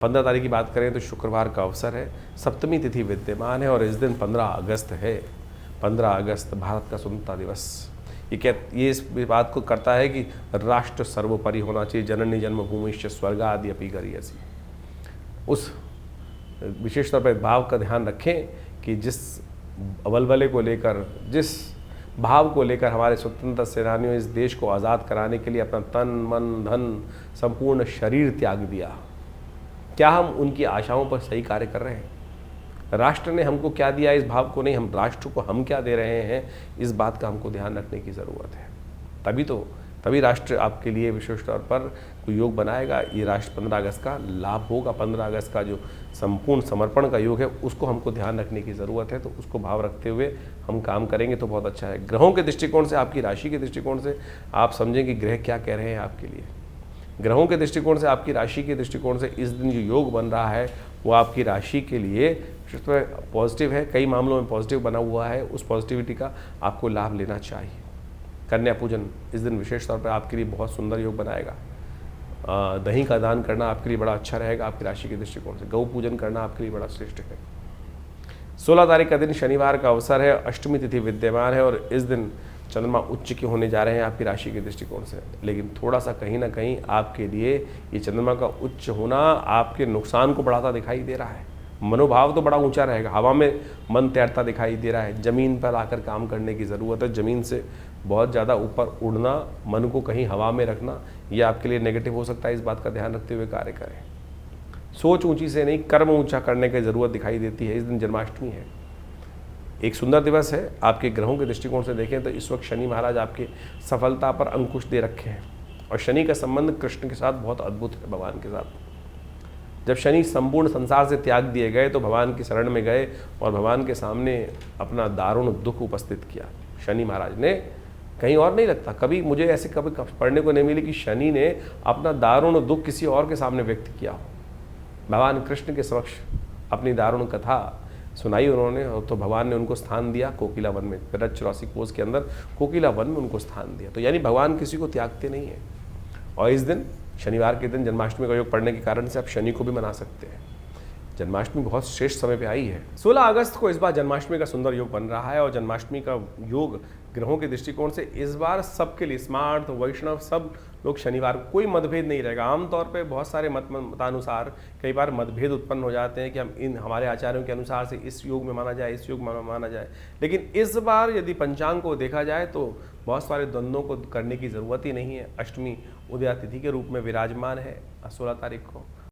15 तारीख की बात करें तो शुक्रवार का अवसर है, सप्तमी तिथि विद्यमान है और इस दिन 15 अगस्त है। 15 अगस्त भारत का स्वतंत्रता दिवस। ये इस बात को करता है कि राष्ट्र सर्वोपरि होना चाहिए। जननी जन्मभूमिश्च स्वर्गादि अपि गरीयसी। उस विशेष तौर पर भाव का ध्यान रखें कि जिस अवलबले को लेकर, जिस भाव को लेकर हमारे स्वतंत्रता सेनानियों इस देश को आज़ाद कराने के लिए अपना तन मन धन संपूर्ण शरीर त्याग दिया, क्या हम उनकी आशाओं पर सही कार्य कर रहे हैं? राष्ट्र ने हमको क्या दिया, इस भाव को नहीं, हम राष्ट्र को हम क्या दे रहे हैं, इस बात का हमको ध्यान रखने की ज़रूरत है। तभी राष्ट्र आपके लिए विशेष तौर पर कोई योग बनाएगा। ये राष्ट्र 15 अगस्त का लाभ होगा। 15 अगस्त का जो संपूर्ण समर्पण का योग है उसको हमको ध्यान रखने की ज़रूरत है, तो उसको भाव रखते हुए हम काम करेंगे तो बहुत अच्छा है। ग्रहों के दृष्टिकोण से, आपकी राशि के दृष्टिकोण से आप समझें कि ग्रह क्या कह रहे हैं आपके लिए। ग्रहों के दृष्टिकोण से, आपकी राशि के दृष्टिकोण से इस दिन जो योग बन रहा है वो आपकी राशि के लिए पॉजिटिव है। कई मामलों में पॉजिटिव बना हुआ है। उस पॉजिटिविटी का आपको लाभ लेना चाहिए। कन्या पूजन इस दिन विशेष तौर पर आपके लिए बहुत सुंदर योग बनाएगा। दही का दान करना आपके लिए बड़ा अच्छा रहेगा। आपकी राशि के दृष्टिकोण से गौ पूजन करना आपके लिए बड़ा श्रेष्ठ है। 16 तारीख का दिन शनिवार का अवसर है, अष्टमी तिथि विद्यमान है और इस दिन चंद्रमा उच्च के होने जा रहे हैं आपकी राशि के दृष्टिकोण से। लेकिन थोड़ा सा कहीं ना कहीं आपके लिए ये चंद्रमा का उच्च होना आपके नुकसान को बढ़ाता दिखाई दे रहा है। मनोभाव तो बड़ा ऊंचा रहेगा, हवा में मन तैरता दिखाई दे रहा है। ज़मीन पर आकर काम करने की ज़रूरत है। ज़मीन से बहुत ज़्यादा ऊपर उड़ना, मन को कहीं हवा में रखना, यह आपके लिए नेगेटिव हो सकता है। इस बात का ध्यान रखते हुए कार्य करें। सोच ऊंची से नहीं, कर्म ऊंचा करने की ज़रूरत दिखाई देती है। इस दिन जन्माष्टमी है, एक सुंदर दिवस है। आपके ग्रहों के दृष्टिकोण से देखें तो इस वक्त शनि महाराज आपके सफलता पर अंकुश दे रखे हैं और शनि का संबंध कृष्ण के साथ बहुत अद्भुत है, भगवान के साथ। जब शनि संपूर्ण संसार से त्याग दिए गए तो भगवान की शरण में गए और भगवान के सामने अपना दारुण दुख उपस्थित किया। शनि महाराज ने, कहीं और नहीं लगता, कभी मुझे ऐसे कभी पढ़ने को नहीं मिली कि शनि ने अपना दारुण दुख किसी और के सामने व्यक्त किया हो। भगवान कृष्ण के समक्ष अपनी दारुण कथा सुनाई उन्होंने और तो भगवान ने उनको स्थान दिया कोकिला वन में। ब्रज 84 कोस के अंदर कोकिला वन में उनको स्थान दिया। तो यानी भगवान किसी को त्यागते नहीं है। और इस दिन, शनिवार के दिन जन्माष्टमी का योग पढ़ने के कारण से आप शनि को भी मना सकते हैं। जन्माष्टमी बहुत श्रेष्ठ समय पे आई है। 16 अगस्त को इस बार जन्माष्टमी का सुंदर योग बन रहा है और जन्माष्टमी का योग ग्रहों के दृष्टिकोण से इस बार सबके लिए, स्मार्ट वैष्णव सब लोग शनिवार को, कोई मतभेद नहीं रहेगा। आमतौर पे बहुत सारे मतानुसार कई बार मतभेद उत्पन्न हो जाते हैं कि हम हमारे आचार्यों के अनुसार से इस योग में माना जाए, इस योग में माना जाए। लेकिन इस बार यदि पंचांग को देखा जाए तो बहुत सारे द्वंद्वों को करने की ज़रूरत ही नहीं है। अष्टमी उदया तिथि के रूप में विराजमान है 16 तारीख को।